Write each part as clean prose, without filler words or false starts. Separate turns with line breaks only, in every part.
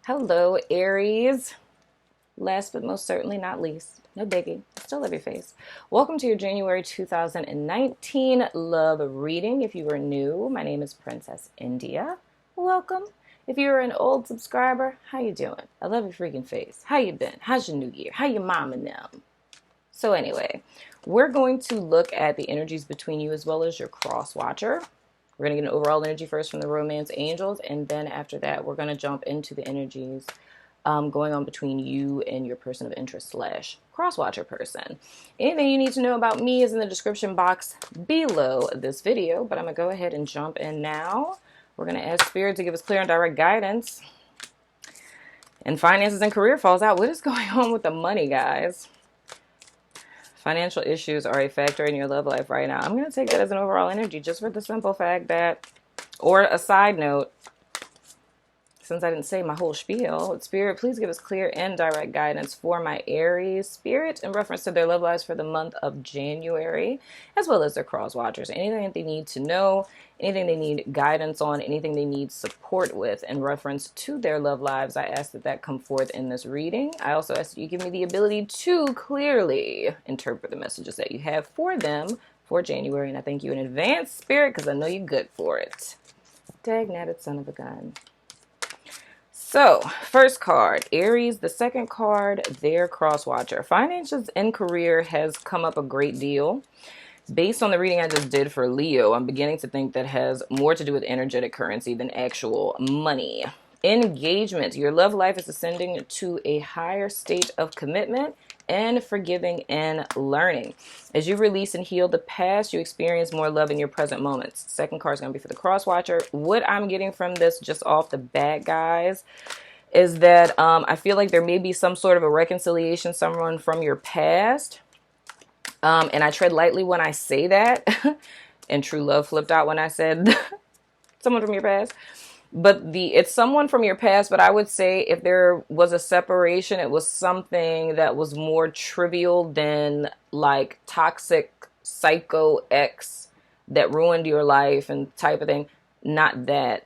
Hello, Aries. Last but most certainly not least, no biggie, still love your face. Welcome to your January 2019 love reading. If you are new, my name is Princess India. Welcome. If you're an old subscriber, how you doing? I love your freaking face. How you been? How's your new year? How your mom and them? So anyway, we're going to look at the energies between you as well as your cross watcher. We're going to get an overall energy first from the romance angels, and then after that, we're going to jump into the energies going on between you and your person of interest slash cross-watcher person. Anything you need to know about me is in the description box below this video, but I'm going to go ahead and jump in now. We're going to ask Spirit to give us clear and direct guidance. And finances and career falls out. What is going on with the money, guys? Financial issues are a factor in your love life right now. I'm going to take that as an overall energy just for the simple fact that, or a side note, since I didn't say my whole spiel, Spirit, please give us clear and direct guidance for my Aries Spirit in reference to their love lives for the month of January, as well as their cross watchers. Anything that they need to know, anything they need guidance on, anything they need support with in reference to their love lives, I ask that that come forth in this reading. I also ask that you give me the ability to clearly interpret the messages that you have for them for January, and I thank you in advance, Spirit, because I know you're good for it. Dag-natted son of a gun. So, first card, Aries. The second card, their cross-watcher. Finances and career has come up a great deal. Based on the reading I just did for Leo, I'm beginning to think that has more to do with energetic currency than actual money. Engagement. Your love life is ascending to a higher state of commitment and forgiving and learning. As you release and heal the past, you experience more love in your present moments. Second card is going to be for the cross watcher. What I'm getting from this just off the bat, guys, is that I feel like there may be some sort of a reconciliation, someone from your past. And I tread lightly when I say that. And true love flipped out when I said someone from your past. But it's someone from your past, but I would say if there was a separation, it was something that was more trivial than like toxic psycho ex that ruined your life and type of thing. Not that.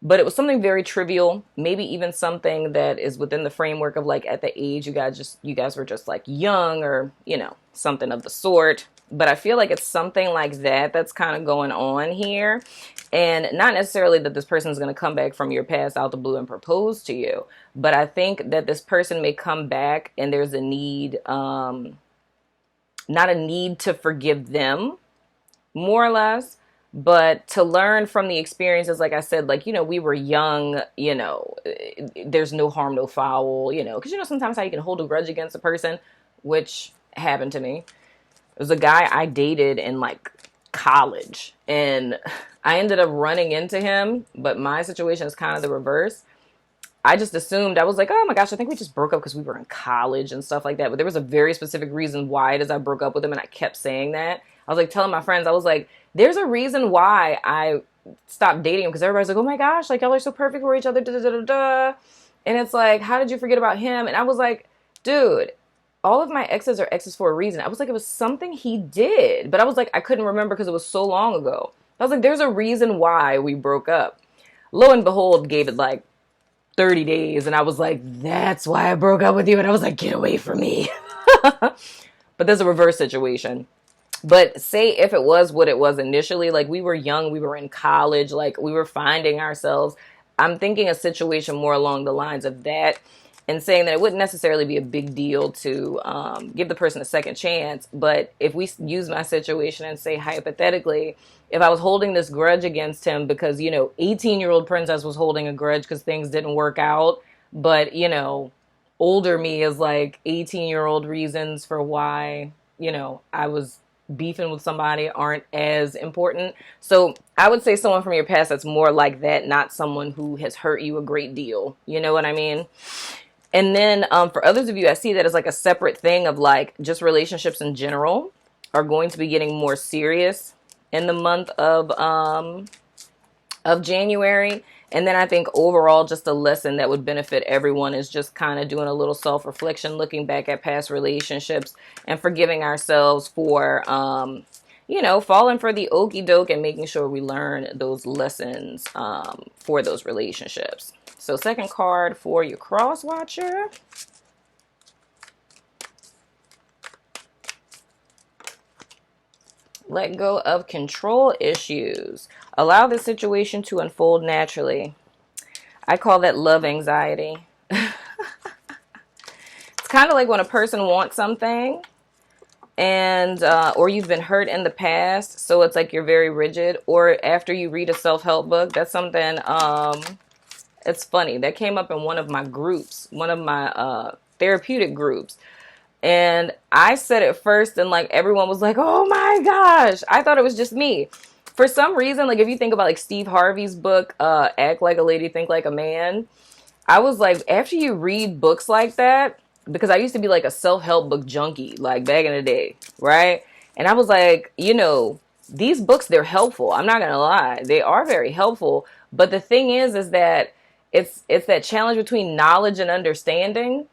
But it was something very trivial, maybe even something that is within the framework of like at the age you guys were just like young or, you know, something of the sort. But I feel like it's something like that that's kind of going on here. And not necessarily that this person is going to come back from your past out the blue and propose to you. But I think that this person may come back and there's a need, not a need to forgive them, more or less, but to learn from the experiences. Like I said, like, you know, we were young, you know, there's no harm, no foul, you know, because, you know, sometimes how you can hold a grudge against a person, which happened to me. It was a guy I dated in like college, and I ended up running into him, but my situation is kind of the reverse. I just assumed, I was like, oh my gosh, I think we just broke up because we were in college and stuff like that. But there was a very specific reason why it is I broke up with him, and I kept saying that. I was like telling my friends, I was like, there's a reason why I stopped dating him, because everybody's like, oh my gosh, like y'all are so perfect for each other, da da da da da. And it's like, how did you forget about him? And I was like, dude, all of my exes are exes for a reason. I was like, it was something he did. But I was like, I couldn't remember because it was so long ago. I was like, there's a reason why we broke up. Lo and behold, gave it like 30 days. And I was like, that's why I broke up with you. And I was like, get away from me. But there's a reverse situation. But say if it was what it was initially, like we were young, we were in college, like we were finding ourselves. I'm thinking a situation more along the lines of that. And saying that it wouldn't necessarily be a big deal to give the person a second chance. But if we use my situation and say hypothetically, if I was holding this grudge against him because, you know, 18-year-old princess was holding a grudge because things didn't work out. But, you know, older me is like 18-year-old reasons for why, you know, I was beefing with somebody aren't as important. So I would say someone from your past that's more like that, not someone who has hurt you a great deal. You know what I mean? And then for others of you, I see that as like a separate thing of like just relationships in general are going to be getting more serious in the month of January. And then I think overall, just a lesson that would benefit everyone is just kind of doing a little self-reflection, looking back at past relationships and forgiving ourselves for you know, falling for the okie doke and making sure we learn those lessons for those relationships. So second card for your cross watcher. Let go of control issues. Allow the situation to unfold naturally. I call that love anxiety. It's kind of like when a person wants something and or you've been hurt in the past, so it's like you're very rigid. Or after you read a self-help book, that's something it's funny, that came up in one of my groups, one of my therapeutic groups. And I said it first, and like everyone was like, oh my gosh, I thought it was just me. For some reason, like if you think about like Steve Harvey's book, Act Like a Lady, Think Like a Man, I was like, after you read books like that, because I used to be like a self-help book junkie, like back in the day, right? And I was like, you know, these books, they're helpful. I'm not going to lie. They are very helpful. But the thing is that it's that challenge between knowledge and understanding.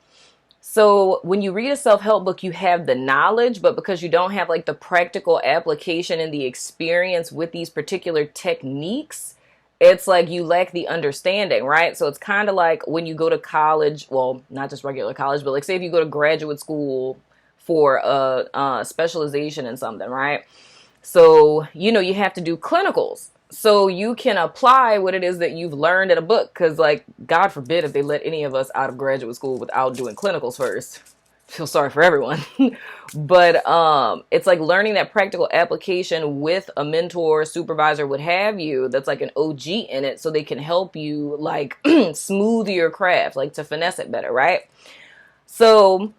So when you read a self-help book, you have the knowledge, but because you don't have like the practical application and the experience with these particular techniques, it's like you lack the understanding, right? So it's kind of like when you go to college, well, not just regular college, but like say if you go to graduate school for a specialization in something, right? So, you know, you have to do clinicals. So you can apply what it is that you've learned in a book. Because, like, God forbid if they let any of us out of graduate school without doing clinicals first. Feel sorry for everyone. But it's like learning that practical application with a mentor, supervisor, what have you, that's like an OG in it, so they can help you like smooth your craft, like to finesse it better, right? So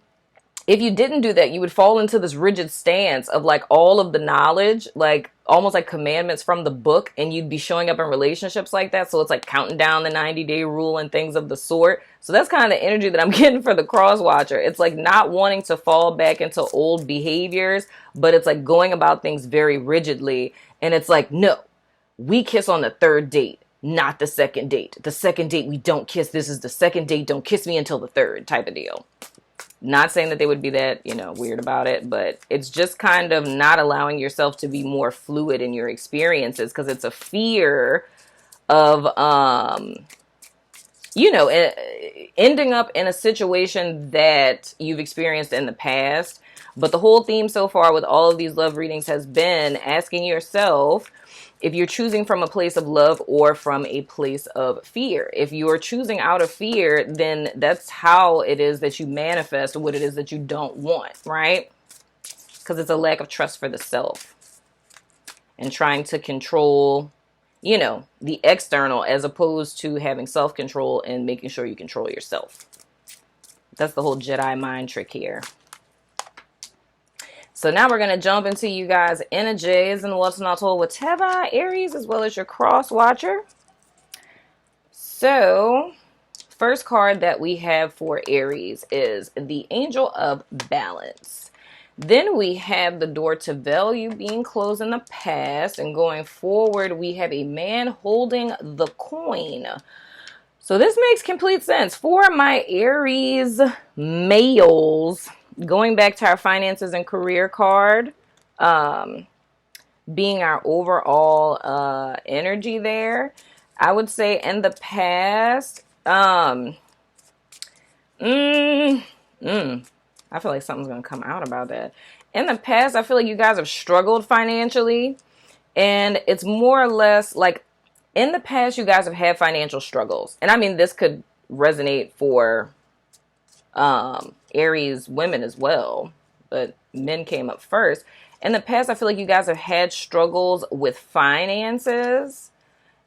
if you didn't do that, you would fall into this rigid stance of like all of the knowledge, like almost like commandments from the book, and you'd be showing up in relationships like that. So it's like counting down the 90-day rule and things of the sort. So that's kind of the energy that I'm getting for the cross watcher. It's like not wanting to fall back into old behaviors, but it's like going about things very rigidly. And it's like, no, we kiss on the third date, not the second date. The second date, we don't kiss. This is the second date. Don't kiss me until the third type of deal. Not saying that they would be that, you know, weird about it, but it's just kind of not allowing yourself to be more fluid in your experiences, because it's a fear of, you know, ending up in a situation that you've experienced in the past. But the whole theme so far with all of these love readings has been asking yourself if you're choosing from a place of love or from a place of fear. If you are choosing out of fear, then that's how it is that you manifest what it is that you don't want, right? Because it's a lack of trust for the self and trying to control, you know, the external as opposed to having self-control and making sure you control yourself. That's the whole Jedi mind trick here. So now we're going to jump into you guys' energies and what's not told with Teva, Aries, as well as your cross watcher. So first card that we have for Aries is the Angel of Balance. Then we have the door to value being closed in the past. And going forward, we have a man holding the coin. So this makes complete sense for my Aries males. Going back to our finances and career card, being our overall energy there, I would say in the past, I feel like something's going to come out about that. In the past, I feel like you guys have struggled financially, and it's more or less like in the past, you guys have had financial struggles. And I mean, this could resonate for Aries women as well, but men came up first. In the past, I feel like you guys have had struggles with finances,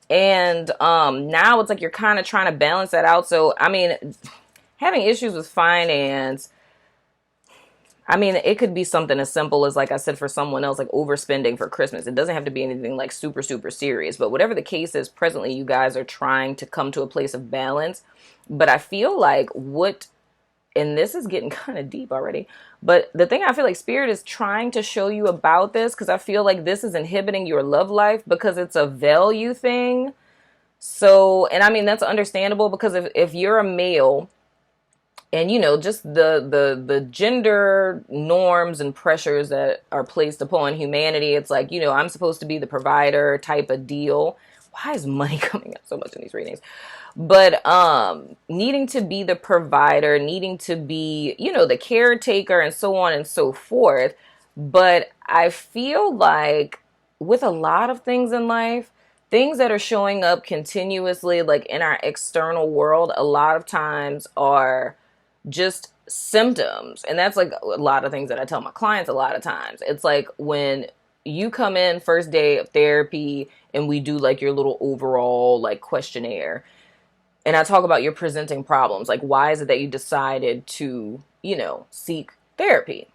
and now it's like you're kind of trying to balance that out. So I mean, having issues with finance, I mean, it could be something as simple as, like I said, for someone else, like overspending for Christmas. It doesn't have to be anything like super, super serious. But whatever the case is, presently you guys are trying to come to a place of balance. But I feel like and this is getting kind of deep already, but the thing I feel like Spirit is trying to show you about this, because I feel like this is inhibiting your love life because it's a value thing. So, and I mean, that's understandable, because if you're a male And just the gender norms and pressures that are placed upon humanity. It's like, I'm supposed to be the provider type of deal. Why is money coming up so much in these readings? But needing to be the provider, needing to be, the caretaker, and so on and so forth. But I feel like with a lot of things in life, things that are showing up continuously, like in our external world, a lot of times are just symptoms. And that's like a lot of things that I tell my clients a lot of times. It's like when you come in first day of therapy and we do like your little overall like questionnaire, and I talk about your presenting problems, like why is it that you decided to, seek therapy?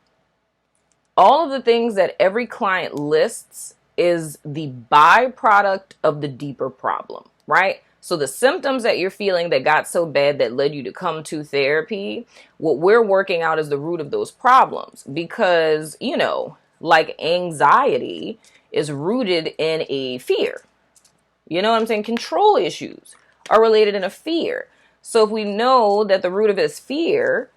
All of the things that every client lists is the byproduct of the deeper problem, right? So the symptoms that you're feeling that got so bad that led you to come to therapy, what we're working out is the root of those problems. Because, like anxiety is rooted in a fear. You know what I'm saying? Control issues are related in a fear. So if we know that the root of it is fear,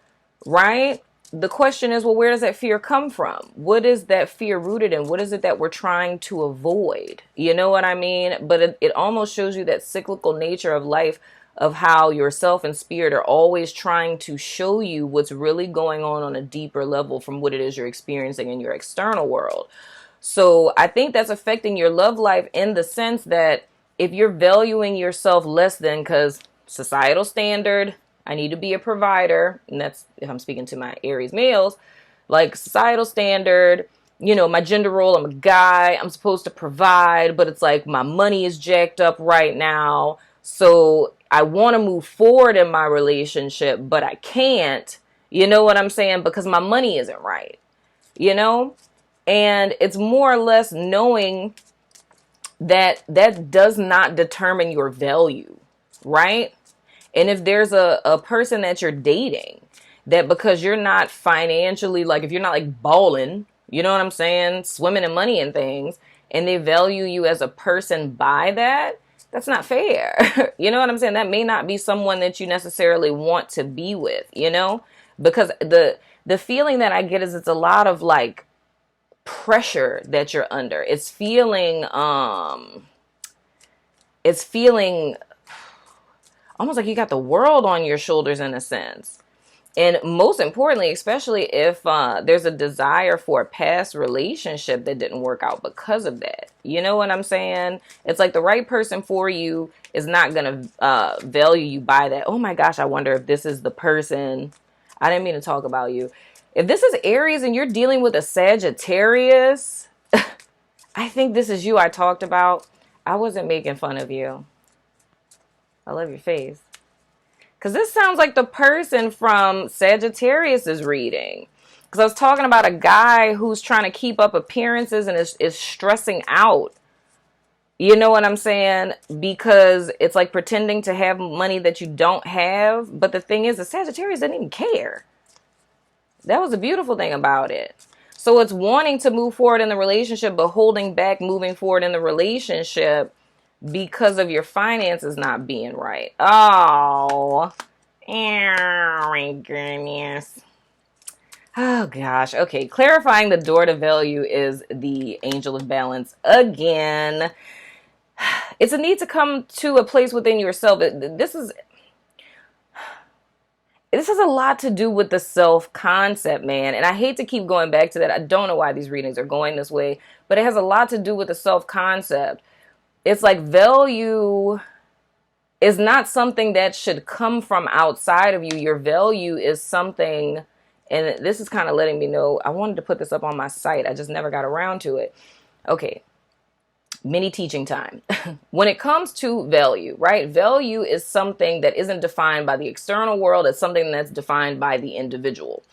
right? The question is, well, where does that fear come from? What is that fear rooted in? What is it that we're trying to avoid? You know what I mean? But it almost shows you that cyclical nature of life, of how yourself and spirit are always trying to show you what's really going on a deeper level from what it is you're experiencing in your external world. So I think that's affecting your love life in the sense that if you're valuing yourself less than, because societal standard, I need to be a provider, and that's if I'm speaking to my Aries males, like societal standard, my gender role, I'm a guy, I'm supposed to provide, but it's like my money is jacked up right now, so I want to move forward in my relationship, but I can't, you know what I'm saying, because my money isn't right, and it's more or less knowing that that does not determine your value, right? And if there's a person that you're dating that because you're not financially, like if you're not like balling, you know what I'm saying, swimming in money and things, and they value you as a person by that, that's not fair. You know what I'm saying? That may not be someone that you necessarily want to be with, because the feeling that I get is it's a lot of like pressure that you're under. It's feeling almost like you got the world on your shoulders in a sense. And most importantly, especially if there's a desire for a past relationship that didn't work out because of that. You know what I'm saying? It's like the right person for you is not going to value you by that. Oh my gosh, I wonder if this is the person. I didn't mean to talk about you. If this is Aries and you're dealing with a Sagittarius, I think this is you I talked about. I wasn't making fun of you. I love your face. Because this sounds like the person from Sagittarius's reading. Because I was talking about a guy who's trying to keep up appearances and is stressing out. You know what I'm saying? Because it's like pretending to have money that you don't have. But the thing is, the Sagittarius doesn't even care. That was the beautiful thing about it. So it's wanting to move forward in the relationship, but holding back moving forward in the relationship because of your finances not being right. Oh my goodness. Oh gosh. Okay. Clarifying the door to value is the Angel of Balance again. It's a need to come to a place within yourself. This has a lot to do with the self-concept, man. And I hate to keep going back to that. I don't know why these readings are going this way, but it has a lot to do with the self-concept. It's like value is not something that should come from outside of you. Your value is something, and this is kind of letting me know, I wanted to put this up on my site. I just never got around to it. Okay. Mini teaching time. When it comes to value, right? Value is something that isn't defined by the external world. It's something that's defined by the individual.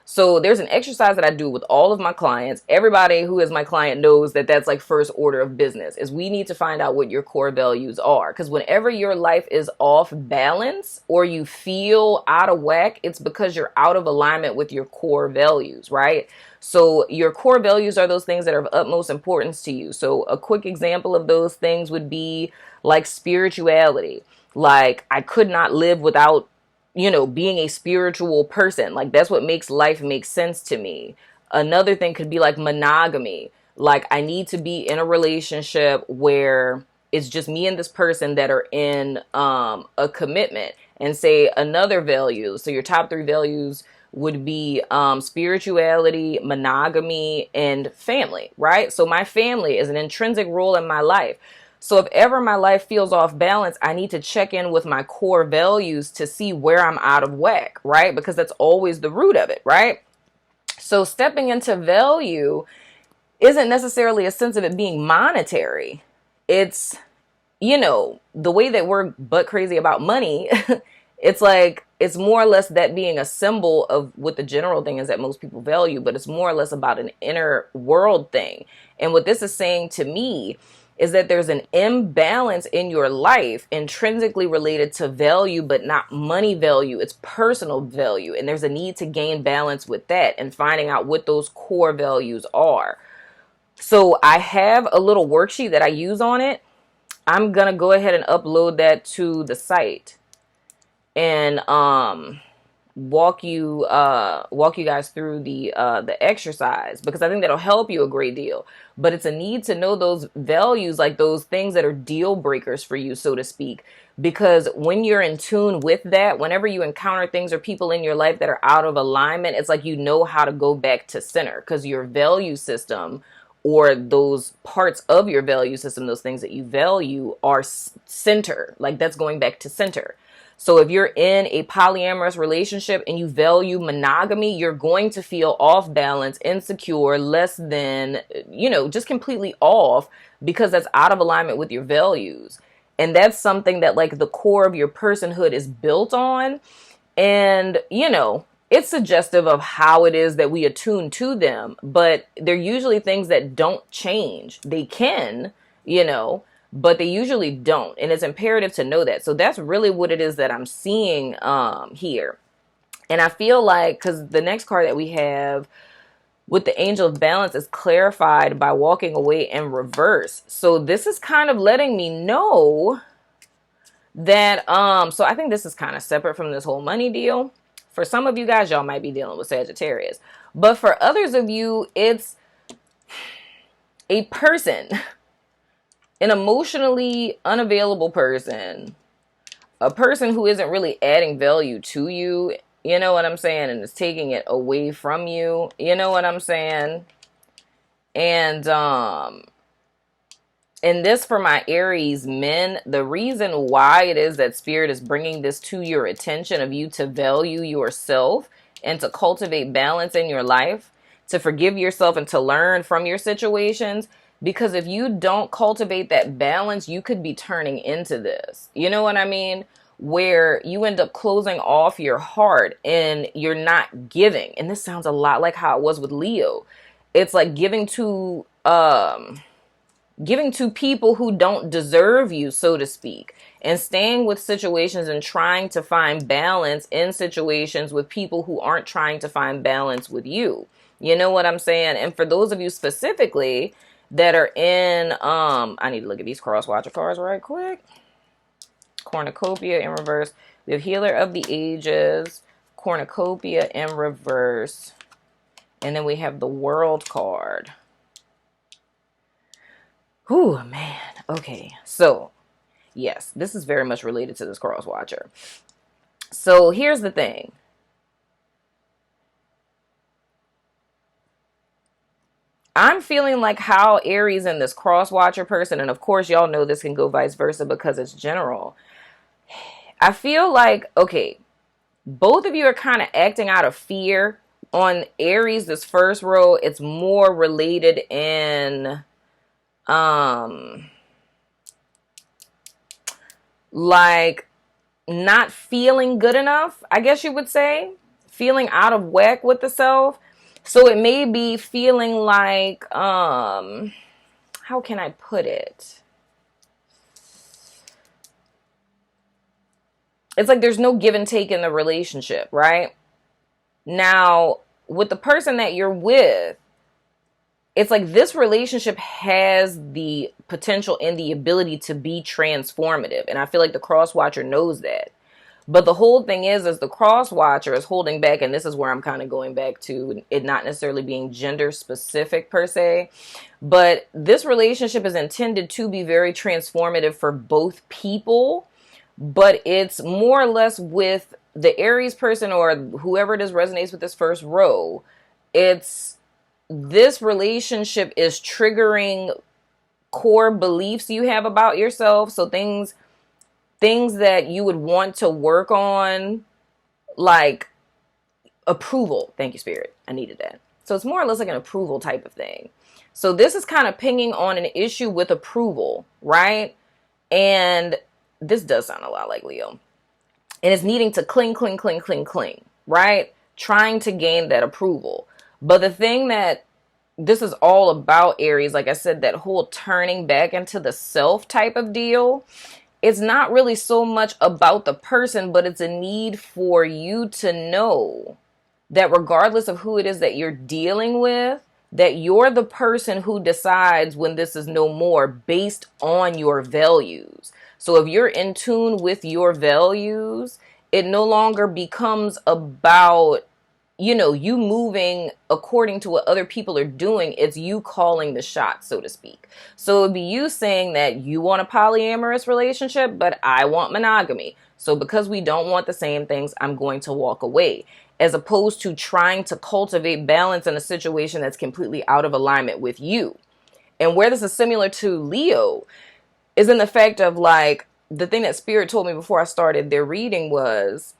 So there's an exercise that I do with all of my clients. Everybody who is my client knows that that's like first order of business is we need to find out what your core values are. Because whenever your life is off balance or you feel out of whack, it's because you're out of alignment with your core values, right? So your core values are those things that are of utmost importance to you. So a quick example of those things would be like spirituality. Like I could not live without being a spiritual person. Like, that's what makes life make sense to me. Another thing could be like monogamy. Like, I need to be in a relationship where it's just me and this person that are in a commitment. And say another value. So your top 3 values would be spirituality, monogamy, and family, right? So my family is an intrinsic role in my life. So if ever my life feels off balance, I need to check in with my core values to see where I'm out of whack, right? Because that's always the root of it, right? So stepping into value isn't necessarily a sense of it being monetary. It's, the way that we're butt crazy about money, it's like, it's more or less that being a symbol of what the general thing is that most people value, but it's more or less about an inner world thing. And what this is saying to me is that there's an imbalance in your life intrinsically related to value, but not money value. It's personal value. And there's a need to gain balance with that and finding out what those core values are. So I have a little worksheet that I use on it. I'm going to go ahead and upload that to the site and walk you guys through the exercise, because I think that'll help you a great deal. But it's a need to know those values, like those things that are deal breakers for you, so to speak, because when you're in tune with that, whenever you encounter things or people in your life that are out of alignment, it's like you know how to go back to center, because your value system, or those parts of your value system, those things that you value, are center. Like, that's going back to center. So if you're in a polyamorous relationship and you value monogamy, you're going to feel off balance, insecure, less than, just completely off, because that's out of alignment with your values. And that's something that, like, the core of your personhood is built on. And, it's suggestive of how it is that we attune to them, but they're usually things that don't change. They can, but they usually don't. And it's imperative to know that. So that's really what it is that I'm seeing here. And I feel like, because the next card that we have with the Angel of Balance is clarified by walking away in reverse. So this is kind of letting me know that, so I think this is kind of separate from this whole money deal. For some of you guys, y'all might be dealing with Sagittarius. But for others of you, it's a person, an emotionally unavailable person, a person who isn't really adding value to you, you know what I'm saying, and is taking it away from you, you know what I'm saying? And this, for my Aries men, the reason why it is that Spirit is bringing this to your attention, of you to value yourself and to cultivate balance in your life, to forgive yourself and to learn from your situations. Because if you don't cultivate that balance, you could be turning into this. You know what I mean? Where you end up closing off your heart and you're not giving. And this sounds a lot like how it was with Leo. It's like giving to people who don't deserve you, so to speak, and staying with situations and trying to find balance in situations with people who aren't trying to find balance with you. You know what I'm saying? And for those of you specifically that are in, I need to look at these cross watcher cards right quick. Cornucopia in reverse. We have Healer of the Ages, Cornucopia in reverse, and then we have the World card. Ooh, man. Okay. So, yes, this is very much related to this cross watcher. So, here's the thing. I'm feeling like how Aries and this cross watcher person, and of course, y'all know this can go vice versa because it's general. I feel like, okay, both of you are kind of acting out of fear. On Aries, this first row, it's more related in like not feeling good enough, I guess you would say, feeling out of whack with the self. So it may be feeling like, how can I put it? It's like there's no give and take in the relationship, right? Now, with the person that you're with, it's like this relationship has the potential and the ability to be transformative. And I feel like the cross watcher knows that. But the whole thing is the cross watcher is holding back, and this is where I'm kind of going back to it not necessarily being gender specific per se, but this relationship is intended to be very transformative for both people, but it's more or less with the Aries person or whoever it is resonates with this first row. It's this relationship is triggering core beliefs you have about yourself. So things that you would want to work on, like approval. Thank you, Spirit. I needed that. So it's more or less like an approval type of thing. So this is kind of pinging on an issue with approval, right? And this does sound a lot like Leo. And it's needing to cling, cling, cling, cling, cling, right? Trying to gain that approval. But the thing that this is all about, Aries, like I said, that whole turning back into the self type of deal, it's not really so much about the person, but it's a need for you to know that regardless of who it is that you're dealing with, that you're the person who decides when this is no more based on your values. So if you're in tune with your values, it no longer becomes about, you moving according to what other people are doing. It's you calling the shots, so to speak. So it would be you saying that you want a polyamorous relationship, but I want monogamy. So because we don't want the same things, I'm going to walk away. As opposed to trying to cultivate balance in a situation that's completely out of alignment with you. And where this is similar to Leo is in the fact of, like, the thing that Spirit told me before I started their reading was,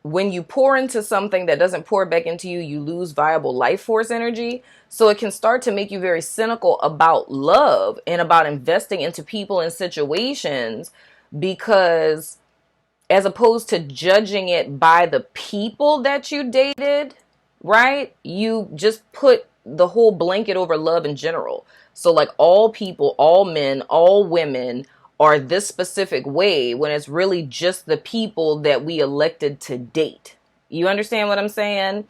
when you pour into something that doesn't pour back into you, you lose viable life force energy. So it can start to make you very cynical about love and about investing into people and situations, because as opposed to judging it by the people that you dated, right? You just put the whole blanket over love in general. So like all people, all men, all women are this specific way, when it's really just the people that we elected to date. You understand what I'm saying?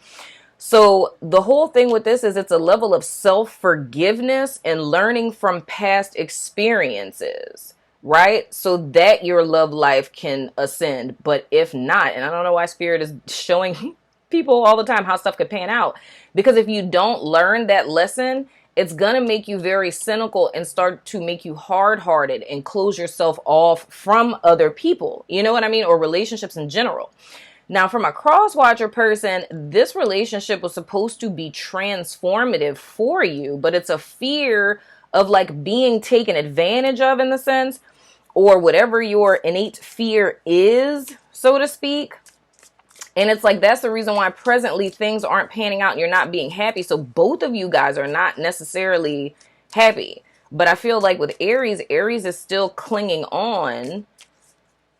So the whole thing with this is it's a level of self-forgiveness and learning from past experiences, right? So that your love life can ascend. But if not, and I don't know why Spirit is showing people all the time how stuff could pan out, because if you don't learn that lesson, it's going to make you very cynical and start to make you hard-hearted and close yourself off from other people. You know what I mean? Or relationships in general. Now, from a cross-watcher person, this relationship was supposed to be transformative for you, but it's a fear of like being taken advantage of, in the sense, or whatever your innate fear is, so to speak. And it's like, that's the reason why presently things aren't panning out and you're not being happy. So both of you guys are not necessarily happy. But I feel like with Aries, Aries is still clinging on,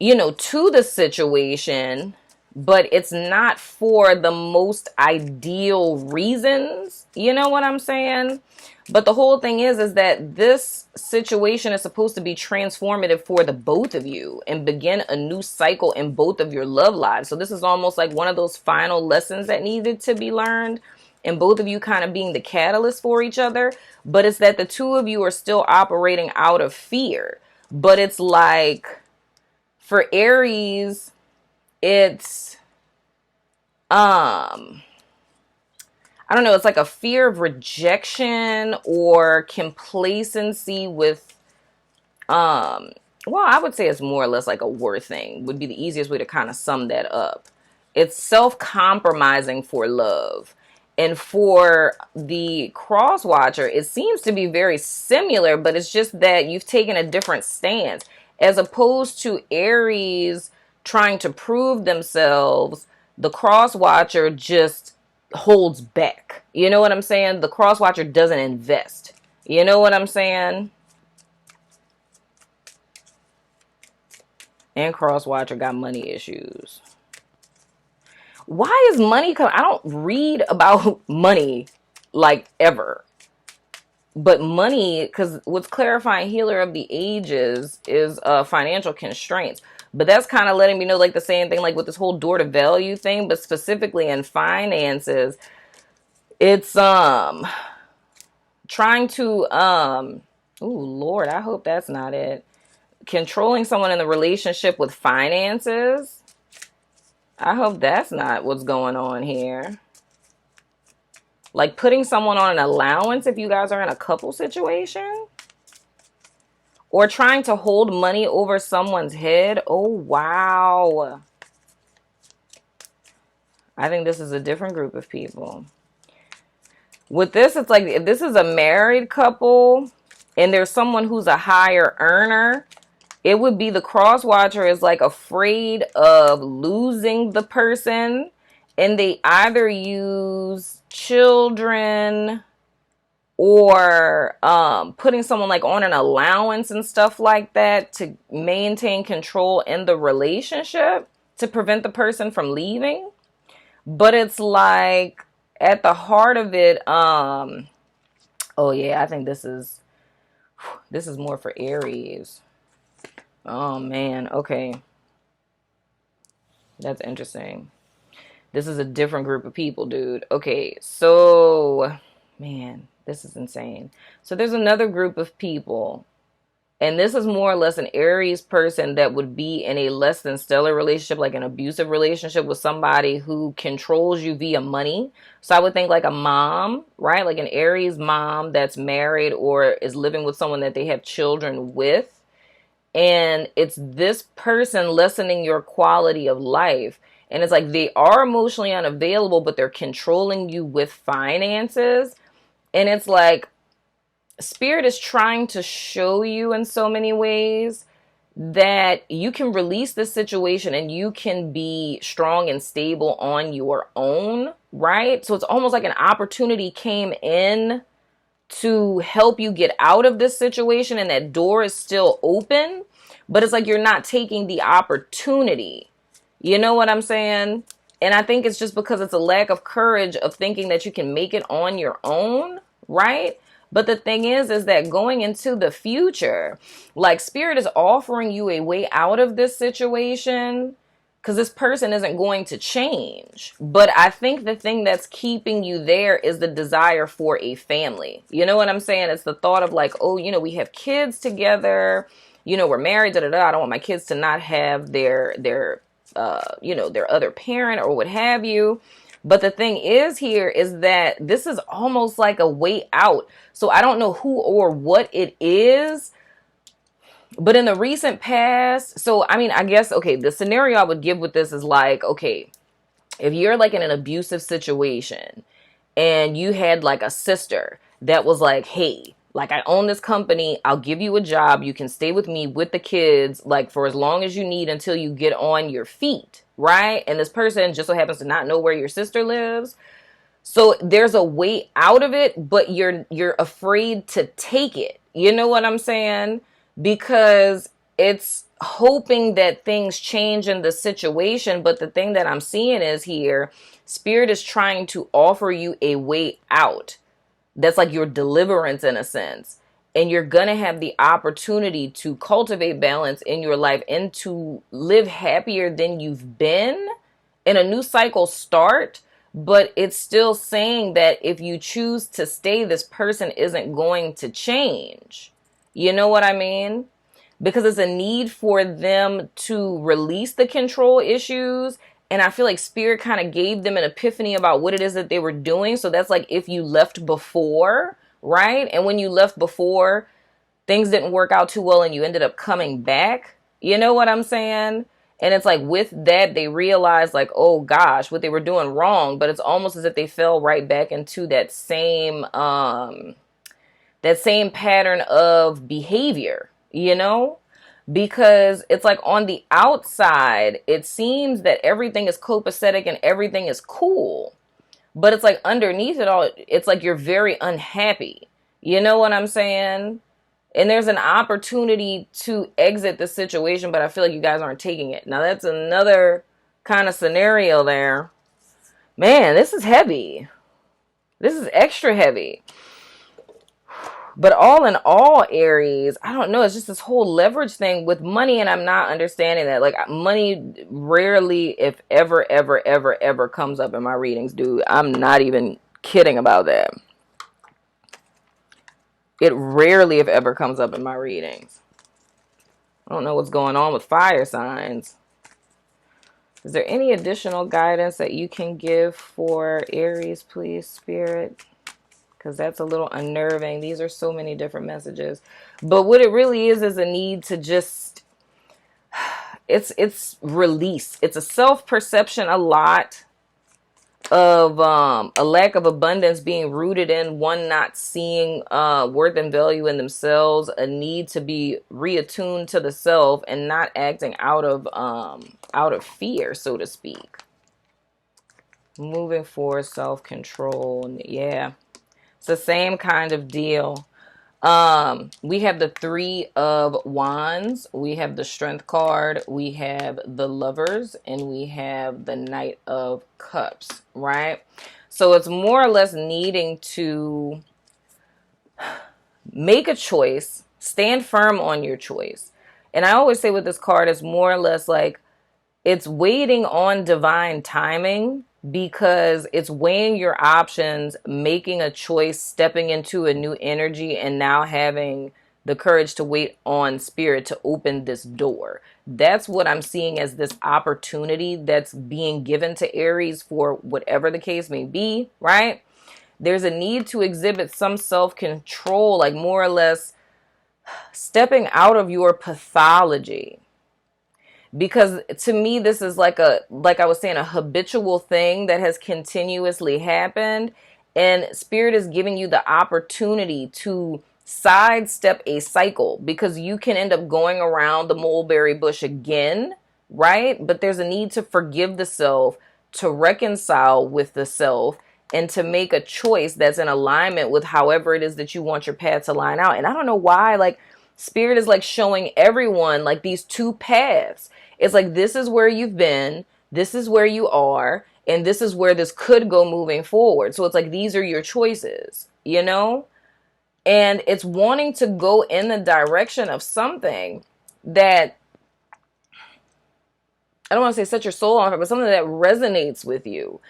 to the situation, but it's not for the most ideal reasons. You know what I'm saying? But the whole thing is that this situation is supposed to be transformative for the both of you and begin a new cycle in both of your love lives. So this is almost like one of those final lessons that needed to be learned, and both of you kind of being the catalyst for each other. But it's that the two of you are still operating out of fear. But it's like, for Aries, it's I don't know, it's like a fear of rejection or complacency with, well, I would say it's more or less like a worth thing, would be the easiest way to kind of sum that up. It's self-compromising for love. And for the cross watcher, it seems to be very similar, but it's just that you've taken a different stance. As opposed to Aries trying to prove themselves, the cross watcher just holds back. You know what I'm saying? The cross watcher doesn't invest. You know what I'm saying? And cross watcher got money issues. Why is money coming? I don't read about money like ever. But money, because what's clarifying healer of the ages is financial constraints. But that's kind of letting me know, like, the same thing, like with this whole door to value thing, but specifically in finances, it's trying to oh Lord, I hope that's not it. Controlling someone in the relationship with finances. I hope that's not what's going on here. Like putting someone on an allowance if you guys are in a couple situation. Or trying to hold money over someone's head. Oh, wow. I think this is a different group of people. With this, it's like if this is a married couple and there's someone who's a higher earner, it would be the cross watcher is like afraid of losing the person, and they either use children or putting someone like on an allowance and stuff like that to maintain control in the relationship to prevent the person from leaving. But it's like at the heart of it, oh yeah, I think this is more for Aries. Oh man, okay. That's interesting. This is a different group of people, dude. Okay, so man, this is insane. So there's another group of people, and this is more or less an Aries person that would be in a less than stellar relationship, like an abusive relationship with somebody who controls you via money. So I would think like a mom, right? Like an Aries mom that's married or is living with someone that they have children with. And it's this person lessening your quality of life. And it's like they are emotionally unavailable, but they're controlling you with finances. And it's like Spirit is trying to show you in so many ways that you can release this situation and you can be strong and stable on your own, right? So it's almost like an opportunity came in to help you get out of this situation, and that door is still open, but it's like you're not taking the opportunity. You know what I'm saying? And I think it's just because it's a lack of courage of thinking that you can make it on your own, right? But the thing is that going into the future, like Spirit is offering you a way out of this situation because this person isn't going to change. But I think the thing that's keeping you there is the desire for a family. You know what I'm saying? It's the thought of like, oh, you know, we have kids together. You know, we're married. Da da da. I don't want my kids to not have their you know, their other parent or what have you. But the thing is here is that this is almost like a way out. So I don't know who or what it is. But in the recent past, so I mean, I guess, okay, the scenario I would give with this is like, okay, if you're like in an abusive situation and you had like a sister that was like, hey, like I own this company, I'll give you a job, you can stay with me with the kids like for as long as you need until you get on your feet, right? And this person just so happens to not know where your sister lives. So there's a way out of it, but you're afraid to take it. You know what I'm saying? Because it's hoping that things change in the situation. But the thing that I'm seeing is here, Spirit is trying to offer you a way out. That's like your deliverance in a sense. And you're going to have the opportunity to cultivate balance in your life and to live happier than you've been and a new cycle start. But it's still saying that if you choose to stay, this person isn't going to change. You know what I mean? Because it's a need for them to release the control issues. And I feel like Spirit kind of gave them an epiphany about what it is that they were doing. So that's like if you left before, right? And when you left before, things didn't work out too well and you ended up coming back. You know what I'm saying? And it's like with that, they realized like, oh gosh, what they were doing wrong. But it's almost as if they fell right back into that same pattern of behavior, you know? Because it's like on the outside, it seems that everything is copacetic and everything is cool. But it's like underneath it all, it's like you're very unhappy. You know what I'm saying? And there's an opportunity to exit the situation, but I feel like you guys aren't taking it. Now, that's another kind of scenario there. Man, this is heavy. This is extra heavy. But all in all, Aries, I don't know. It's just this whole leverage thing with money, and I'm not understanding that. Like, money rarely, if ever, ever, ever, ever comes up in my readings, dude. I'm not even kidding about that. It rarely, if ever, comes up in my readings. I don't know what's going on with fire signs. Is there any additional guidance that you can give for Aries, please, Spirit? Because that's a little unnerving. These are so many different messages. But what it really is a need to just, it's release. It's a self-perception a lot of a lack of abundance being rooted in one not seeing worth and value in themselves, a need to be reattuned to the self and not acting out of fear, so to speak. Moving forward, self-control. Yeah, it's the same kind of deal. We have the Three of Wands, we have the Strength card, we have the Lovers, and we have the Knight of Cups, right? So it's more or less needing to make a choice, stand firm on your choice. And I always say with this card, it's more or less like it's waiting on divine timing, because it's weighing your options, making a choice, stepping into a new energy, and now having the courage to wait on Spirit to open this door. That's what I'm seeing as this opportunity that's being given to Aries for whatever the case may be, right? There's a need to exhibit some self-control, like more or less stepping out of your pathology. Because to me, this is like I was saying, a habitual thing that has continuously happened. And Spirit is giving you the opportunity to sidestep a cycle, because you can end up going around the mulberry bush again, right? But there's a need to forgive the self, to reconcile with the self, and to make a choice that's in alignment with however it is that you want your path to line out. And I don't know why, like, Spirit is like showing everyone like these two paths. It's like, this is where you've been, this is where you are, and this is where this could go moving forward. So it's like, these are your choices, you know? And it's wanting to go in the direction of something that, I don't want to say set your soul on fire, but something that resonates with you.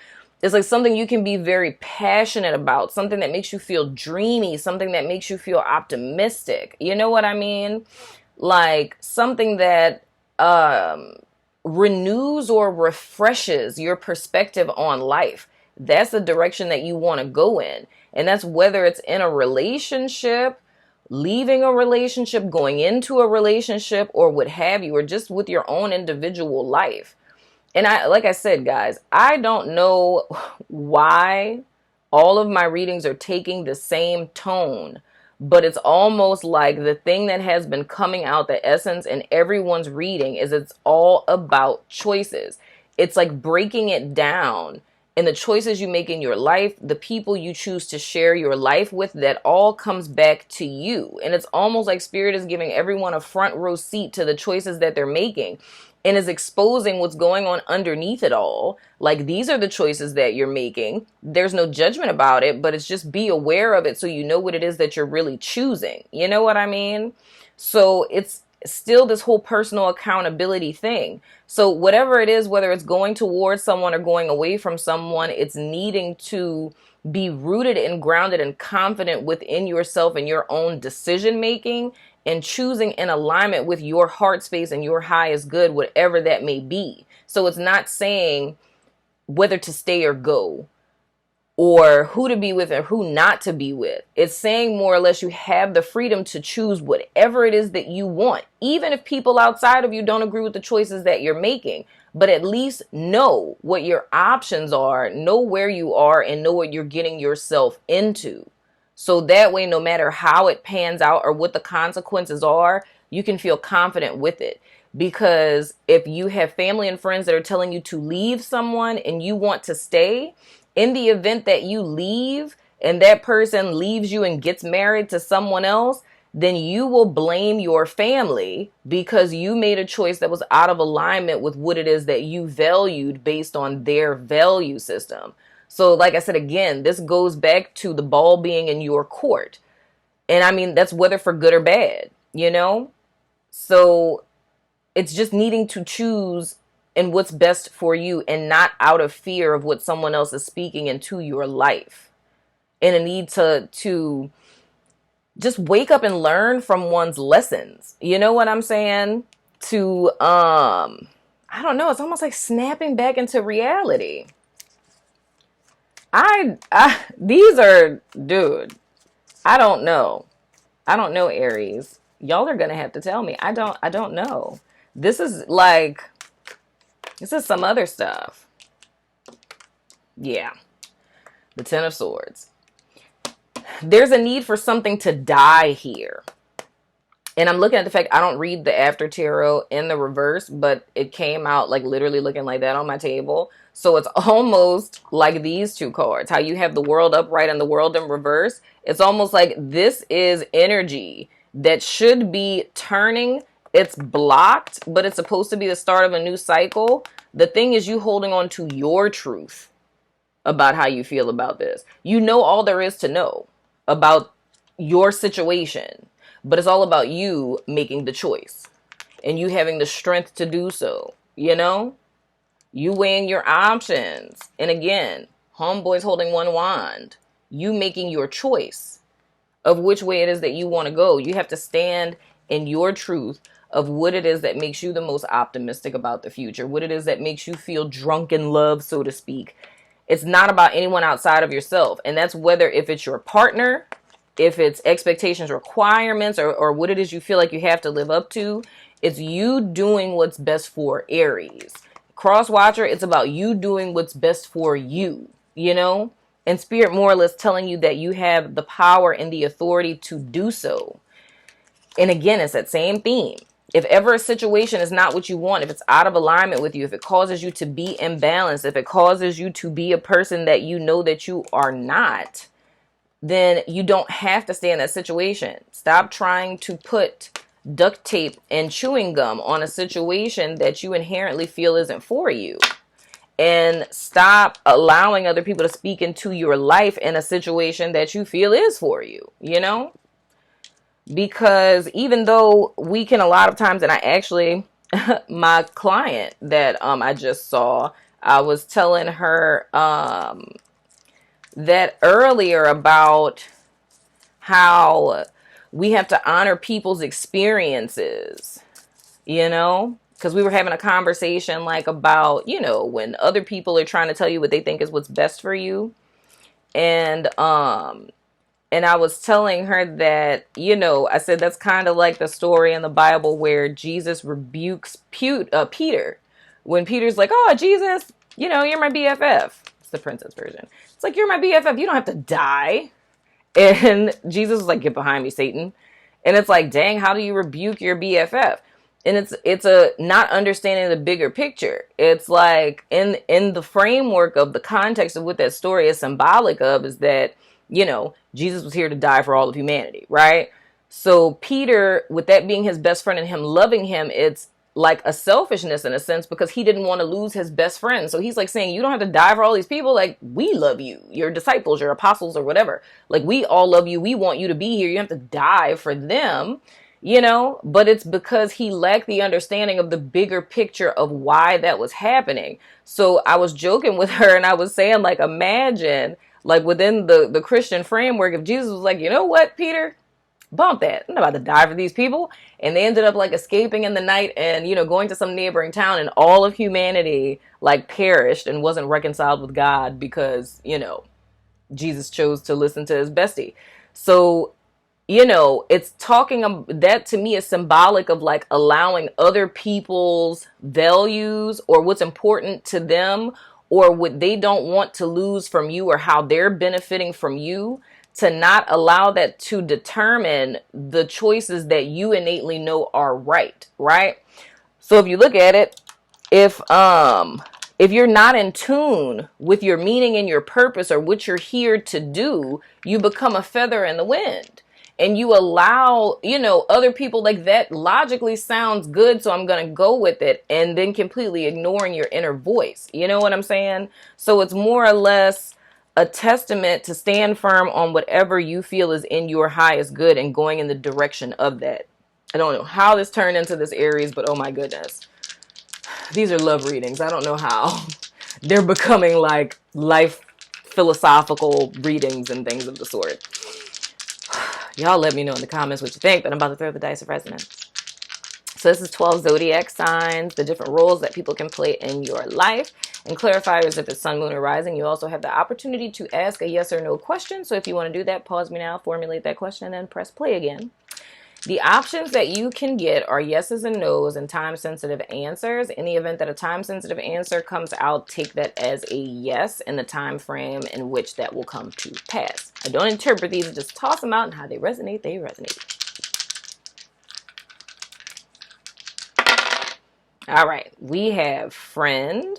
It's like something you can be very passionate about, something that makes you feel dreamy, something that makes you feel optimistic. You know what I mean? Like something that renews or refreshes your perspective on life. That's the direction that you want to go in. And that's whether it's in a relationship, leaving a relationship, going into a relationship, or what have you, or just with your own individual life. And like I said, guys, I don't know why all of my readings are taking the same tone, but it's almost like the thing that has been coming out, the essence in everyone's reading, is it's all about choices. It's like breaking it down, and the choices you make in your life, the people you choose to share your life with, that all comes back to you. And it's almost like Spirit is giving everyone a front row seat to the choices that they're making, and is exposing what's going on underneath it all. Like, these are the choices that you're making. There's no judgment about it, but it's just be aware of it so you know what it is that you're really choosing. You know what I mean? So it's still this whole personal accountability thing. So whatever it is, whether it's going towards someone or going away from someone, it's needing to be rooted and grounded and confident within yourself and your own decision making, and choosing in alignment with your heart space and your highest good, whatever that may be. So it's not saying whether to stay or go, or who to be with and who not to be with. It's saying more or less you have the freedom to choose whatever it is that you want, even if people outside of you don't agree with the choices that you're making. But at least know what your options are, know where you are, and know what you're getting yourself into. So that way, no matter how it pans out or what the consequences are, you can feel confident with it. Because if you have family and friends that are telling you to leave someone and you want to stay, in the event that you leave and that person leaves you and gets married to someone else, then you will blame your family because you made a choice that was out of alignment with what it is that you valued based on their value system. So like I said, again, this goes back to the ball being in your court. And I mean, that's whether for good or bad, you know? So it's just needing to choose and what's best for you, and not out of fear of what someone else is speaking into your life. And a need to just wake up and learn from one's lessons. You know what I'm saying? To I don't know. It's almost like snapping back into reality. These are, dude, I don't know. I don't know, Aries. Y'all are going to have to tell me. I don't know. This is some other stuff. Yeah. The Ten of Swords. There's a need for something to die here. And I'm looking at the fact I don't read the After Tarot in the reverse, but it came out like literally looking like that on my table. So it's almost like these two cards. How you have the World upright and the World in reverse. It's almost like this is energy that should be turning. It's blocked, but it's supposed to be the start of a new cycle. The thing is you holding on to your truth about how you feel about this. You know all there is to know about your situation. But it's all about you making the choice and you having the strength to do so. You know, you weighing your options. And again, homeboy's holding one wand. You making your choice of which way it is that you want to go. You have to stand in your truth of what it is that makes you the most optimistic about the future. What it is that makes you feel drunk in love, so to speak. It's not about anyone outside of yourself. And that's whether if it's your partner, if it's expectations, requirements, or what it is you feel like you have to live up to. It's you doing what's best for Aries. Cross Watcher, it's about you doing what's best for you, you know? And Spirit more or less telling you that you have the power and the authority to do so. And again, it's that same theme. If ever a situation is not what you want, if it's out of alignment with you, if it causes you to be imbalanced, if it causes you to be a person that you know that you are not, then you don't have to stay in that situation. Stop trying to put duct tape and chewing gum on a situation that you inherently feel isn't for you. And stop allowing other people to speak into your life in a situation that you feel is for you, you know? Because even though we can a lot of times, and I actually, my client that I just saw, I was telling her that earlier about how we have to honor people's experiences, you know, because we were having a conversation like about, you know, when other people are trying to tell you what they think is what's best for you. And I was telling her that, you know, I said, that's kind of like the story in the Bible where Jesus rebukes Peter when Peter's like, oh, Jesus, you know, you're my BFF. It's the princess version. It's like, you're my BFF. You don't have to die. And Jesus was like, get behind me, Satan. And it's like, dang, how do you rebuke your BFF? And it's a not understanding the bigger picture. It's like in the framework of the context of what that story is symbolic of is that, you know, Jesus was here to die for all of humanity, right? So Peter, with that being his best friend and him loving him, it's like a selfishness in a sense because he didn't want to lose his best friend. So he's like saying, you don't have to die for all these people. Like, we love you, your disciples, your apostles or whatever. Like, we all love you. We want you to be here. You have to die for them, you know, but it's because he lacked the understanding of the bigger picture of why that was happening. So I was joking with her and I was saying, like, imagine like within the Christian framework, if Jesus was like, you know what, Peter, bump that. I'm not about to die for these people. And they ended up like escaping in the night and, you know, going to some neighboring town and all of humanity like perished and wasn't reconciled with God because, you know, Jesus chose to listen to his bestie. So, you know, it's talking that to me is symbolic of like allowing other people's values or what's important to them or what they don't want to lose from you or how they're benefiting from you, to not allow that to determine the choices that you innately know are right, right? So if you look at it, if you're not in tune with your meaning and your purpose or what you're here to do, you become a feather in the wind. And you allow, you know, other people, like, that logically sounds good, so I'm going to go with it, and then completely ignoring your inner voice. You know what I'm saying? So it's more or less a testament to stand firm on whatever you feel is in your highest good and going in the direction of that. I don't know how this turned into this Aries, but oh my goodness. These are love readings. I don't know how. They're becoming like life philosophical readings and things of the sort. Y'all let me know in the comments what you think, but I'm about to throw the dice of resonance. So this is 12 zodiac signs, the different roles that people can play in your life, and clarifiers if it's sun, moon, or rising. You also have the opportunity to ask a yes or no question. So if you want to do that, pause me now, formulate that question, and then press play again. The options that you can get are yeses and nos and time-sensitive answers. In the event that a time-sensitive answer comes out, take that as a yes in the time frame in which that will come to pass. I don't interpret these, just toss them out, and how they resonate, they resonate. All right, we have friend,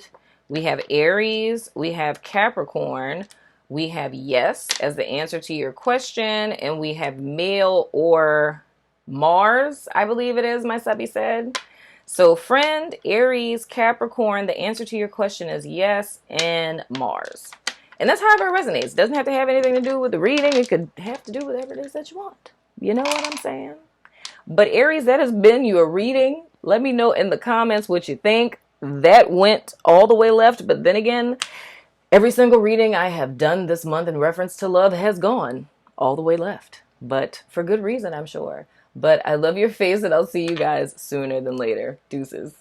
we have Aries, we have Capricorn, we have yes as the answer to your question, and we have male or Mars, I believe it is, my subby said. So friend, Aries, Capricorn, the answer to your question is yes, and Mars. And that's however it resonates. It doesn't have to have anything to do with the reading. It could have to do with whatever it is that you want. You know what I'm saying? But Aries, that has been your reading. Let me know in the comments what you think. That went all the way left, but then again, every single reading I have done this month in reference to love has gone all the way left. But for good reason, I'm sure. But I love your face, and I'll see you guys sooner than later. Deuces.